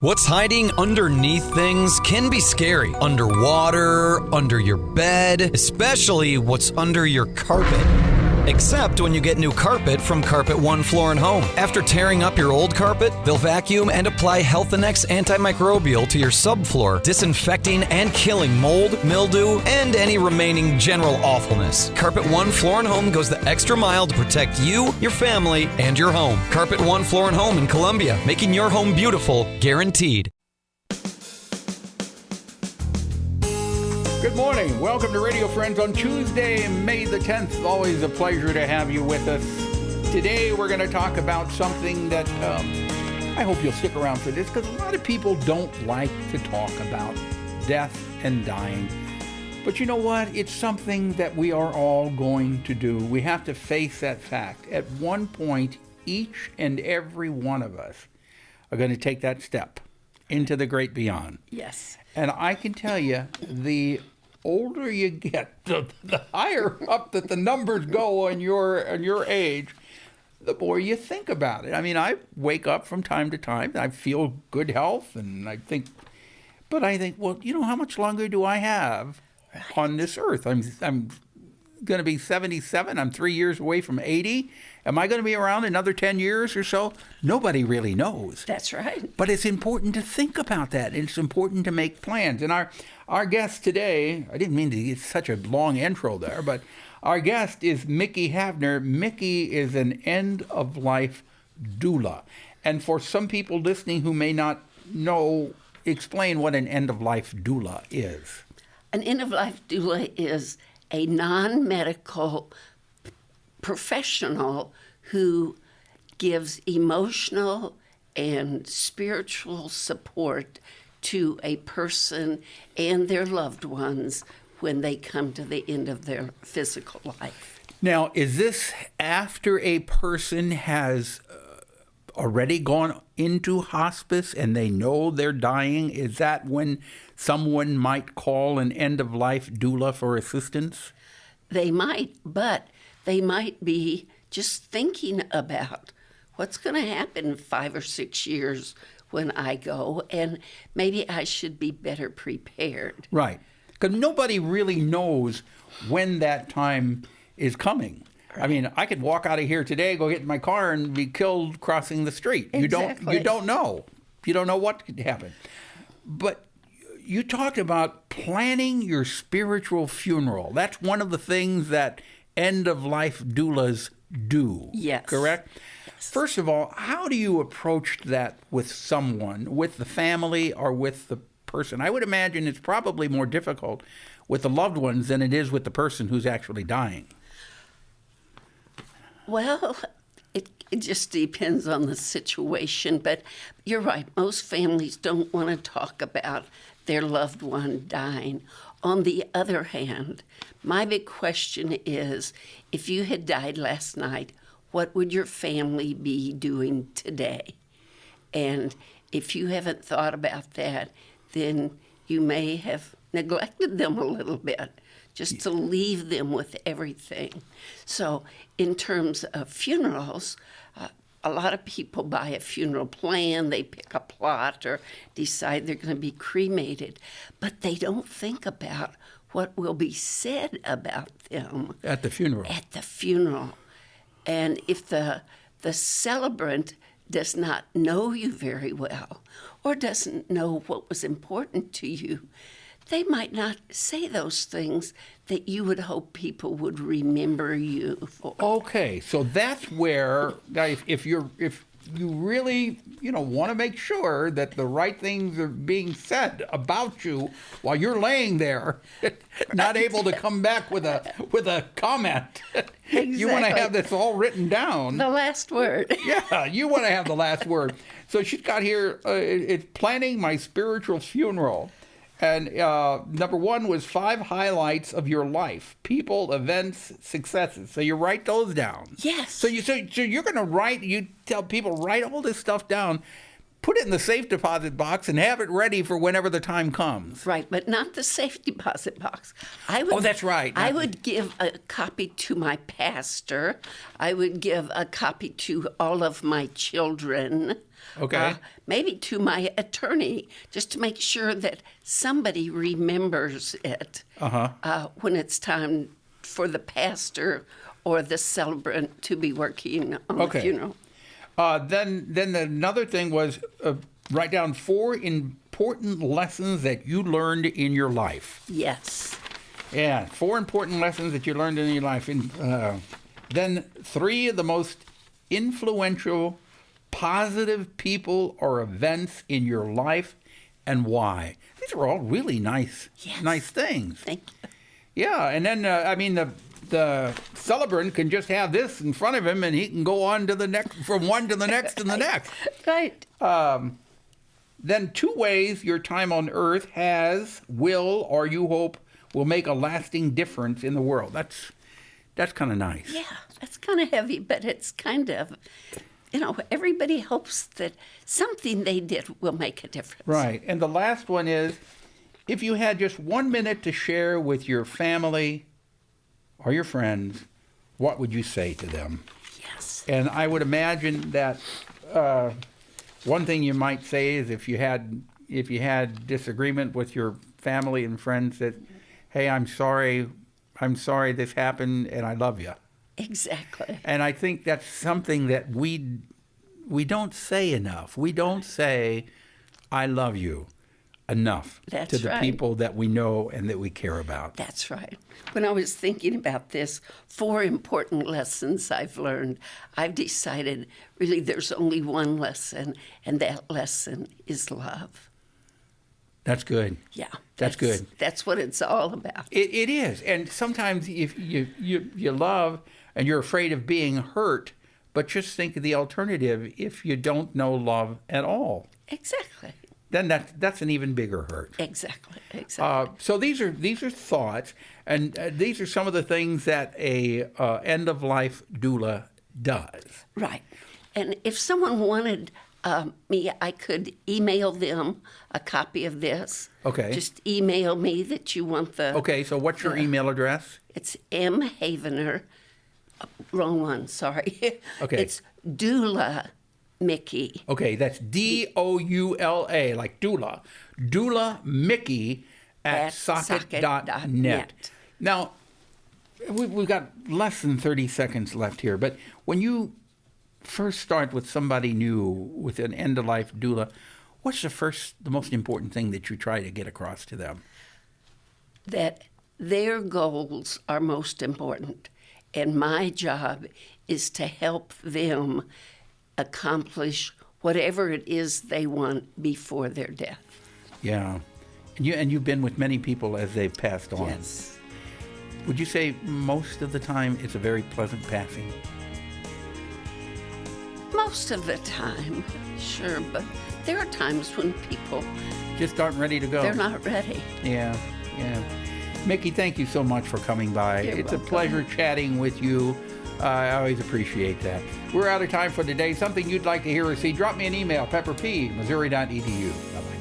What's hiding underneath things can be scary. Underwater, under your bed, especially what's under your carpet. Except when you get new carpet from Carpet One Floor and Home. After tearing up your old carpet, they'll vacuum and apply Health Annex antimicrobial to your subfloor, disinfecting and killing mold, mildew, and any remaining general awfulness. Carpet One Floor and Home goes the extra mile to protect you, your family, and your home. Carpet One Floor and Home in Columbia, making your home beautiful, guaranteed. Good morning. Welcome to Radio Friends on Tuesday, May the 10th. Always a pleasure to have you with us. Today we're going to talk about something that I hope you'll stick around for this, because a lot of people don't like to talk about death and dying. But you know what? It's something that we are all going to do. We have to face that fact. At one point, each and every one of us are going to take that step into the great beyond. Yes. And I can tell you, the older you get, the higher up that the numbers go on your age, the more you think about it. I mean, I wake up from time to time. I feel good health, and I think, well, you know, how much longer do I have on this earth? I'm going to be 77. I'm 3 years away from 80. Am I going to be around another 10 years or so? Nobody really knows. That's right. But it's important to think about that. It's important to make plans. And our guest today, I didn't mean to get such a long intro there, but our guest is Mickey Havner. Mickey is an end-of-life doula. And for some people listening who may not know, explain what an end-of-life doula is. An end-of-life doula is a non-medical professional who gives emotional and spiritual support to a person and their loved ones when they come to the end of their physical life. Now, is this after a person has already gone into hospice and they know they're dying? Is that when someone might call an end-of-life doula for assistance? They might, but they might be just thinking about what's going to happen 5 or 6 years when I go, and maybe I should be better prepared. Right, because nobody really knows when that time is coming. Right. I mean, I could walk out of here today, go get in my car, and be killed crossing the street. Exactly. You don't know. You don't know what could happen. But you talked about planning your spiritual funeral. That's one of the things that end-of-life doulas do. Yes. Correct? Yes. First of all, how do you approach that with someone, with the family or with the person? I would imagine it's probably more difficult with the loved ones than it is with the person who's actually dying. Well, it just depends on the situation, but you're right. Most families don't want to talk about their loved one dying. On the other hand, my big question is, if you had died last night, what would your family be doing today? And if you haven't thought about that, then you may have neglected them a little bit, just to leave them with everything. So in terms of funerals, a lot of people buy a funeral plan, they pick a plot or decide they're going to be cremated, but they don't think about what will be said about them At the funeral. At the funeral. And if the celebrant does not know you very well or doesn't know what was important to you, they might not say those things that you would hope people would remember you for. Okay, so that's where, guys, if you really, want to make sure that the right things are being said about you while you're laying there, not able to come back with a comment. Exactly. You want to have this all written down. The last word. Yeah, you want to have the last word. So she's got here, it's planning my spiritual funeral. And number one was 5 highlights of your life, people, events, successes. So you write those down. Yes. So you're going to write. You tell people, write all this stuff down. put it in the safe deposit box and have it ready for whenever the time comes. Right, but not the safe deposit box. Oh, that's right. I would give a copy to my pastor. I would give a copy to all of my children. Okay. Maybe to my attorney, just to make sure that somebody remembers it when it's time for the pastor or the celebrant to be working on the funeral. Then another thing was write down 4 important lessons that you learned in your life. Yes. Yeah, 4 important lessons that you learned in your life. And then 3 of the most influential, positive people or events in your life and why. These are all really nice things. Thank you. Yeah, and then, the celebrant can just have this in front of him and he can go on to the next, from one to the next and the next. Right. Then 2 ways your time on earth will, or you hope, will make a lasting difference in the world. That's kind of nice. Yeah, that's kind of heavy, but it's kind of, everybody hopes that something they did will make a difference. Right. And the last one is, if you had just 1 minute to share with your family or your friends, what would you say to them? Yes. And I would imagine that one thing you might say is if you had disagreement with your family and friends, that, hey, I'm sorry this happened and I love you. Exactly. And I think that's something that we don't say enough. We don't say, I love you enough to the people that we know and that we care about. That's right. When I was thinking about this, 4 important lessons I've learned, I've decided really there's only one lesson, and that lesson is love. That's good. Yeah. That's good. That's what it's all about. It is. And sometimes if you love and you're afraid of being hurt, but just think of the alternative if you don't know love at all. Exactly. Then that's an even bigger hurt. Exactly. So these are thoughts, and these are some of the things that a end of life doula does. Right. And if someone wanted me, I could email them a copy of this. Okay. Just email me that you want the. Okay. So what's your email address? It's M. Havener. Wrong one. Sorry. Okay. It's Doula. Mickey. Okay, that's Doula, like doula. Doula Mickey at socket.net. Now, we've got less than 30 seconds left here, but when you first start with somebody new, with an end-of-life doula, what's the most important thing that you try to get across to them? That their goals are most important, and my job is to help them accomplish whatever it is they want before their death. Yeah. And you've been with many people as they've passed on. Yes. Would you say most of the time it's a very pleasant passing? Most of the time, sure, but there are times when people just aren't ready to go. They're not ready. Yeah. Mickey, thank you so much for coming by. You're welcome. A pleasure chatting with you. I always appreciate that. We're out of time for today. Something you'd like to hear or see, drop me an email, pepperp@missouri.edu. Bye-bye.